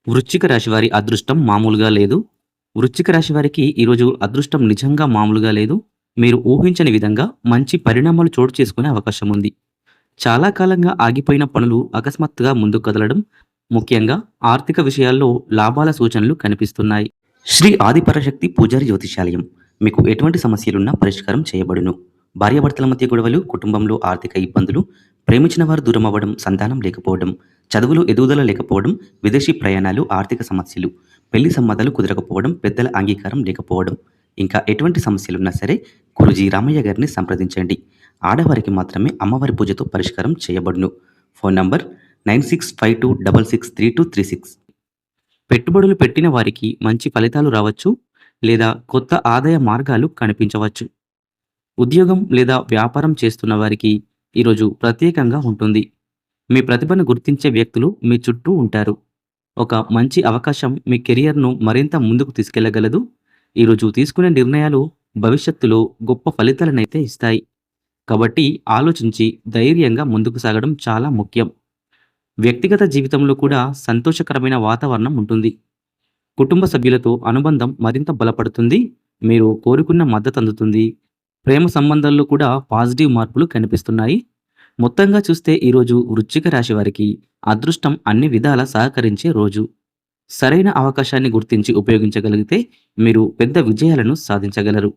వృశ్చిక రాశి వారి అదృష్టం మామూలుగా లేదు. వృశ్చిక రాశి వారికి ఈరోజు అదృష్టం నిజంగా మామూలుగా లేదు. మీరు ఊహించని విధంగా మంచి పరిణామాలు చోటు చేసుకునే అవకాశం ఉంది. చాలా కాలంగా ఆగిపోయిన పనులు అకస్మాత్తుగా ముందుకు కదలడం, ముఖ్యంగా ఆర్థిక విషయాల్లో లాభాల సూచనలు కనిపిస్తున్నాయి. శ్రీ ఆదిపరాశక్తి పూజారి జ్యోతిషాలయం. మీకు ఎటువంటి సమస్యలున్నా పరిష్కారం చేయబడును. భార్యాభర్తల మధ్య గొడవలు, కుటుంబంలో ఆర్థిక ఇబ్బందులు, ప్రేమించిన వారు దూరం అవ్వడం, సంతానం లేకపోవడం, చదువులో ఎదుగుదల లేకపోవడం, విదేశీ ప్రయాణాలు, ఆర్థిక సమస్యలు, పెళ్లి సంబంధాలు కుదరకపోవడం, పెద్దల అంగీకారం లేకపోవడం, ఇంకా ఎటువంటి సమస్యలున్నా సరే గురూజీ రామయ్య గారిని సంప్రదించండి. ఆడవారికి మాత్రమే అమ్మవారి పూజతో పరిష్కారం చేయబడును. Phone number 9652663236. పెట్టుబడులు పెట్టిన వారికి మంచి ఫలితాలు రావచ్చు, లేదా కొత్త ఆదాయ మార్గాలు కనిపించవచ్చు. ఉద్యోగం లేదా వ్యాపారం చేస్తున్న వారికి ఈరోజు ప్రత్యేకంగా ఉంటుంది. మీ ప్రతిభను గుర్తించే వ్యక్తులు మీ చుట్టూ ఉంటారు. ఒక మంచి అవకాశం మీ కెరియర్ను మరింత ముందుకు తీసుకెళ్లగలదు. ఈరోజు తీసుకునే నిర్ణయాలు భవిష్యత్తులో గొప్ప ఫలితాలనైతే ఇస్తాయి. కాబట్టి ఆలోచించి ధైర్యంగా ముందుకు సాగడం చాలా ముఖ్యం. వ్యక్తిగత జీవితంలో కూడా సంతోషకరమైన వాతావరణం ఉంటుంది. కుటుంబ సభ్యులతో అనుబంధం మరింత బలపడుతుంది. మీరు కోరుకున్న మద్దతు అందుతుంది. ప్రేమ సంబంధాల్లో కూడా పాజిటివ్ మార్పులు కనిపిస్తున్నాయి. మొత్తంగా చూస్తే ఈరోజు వృశ్చిక రాశి వారికి అదృష్టం అన్ని విధాలా సహకరించే రోజు. సరైన అవకాశాన్ని గుర్తించి ఉపయోగించగలిగితే మీరు పెద్ద విజయాలను సాధించగలరు.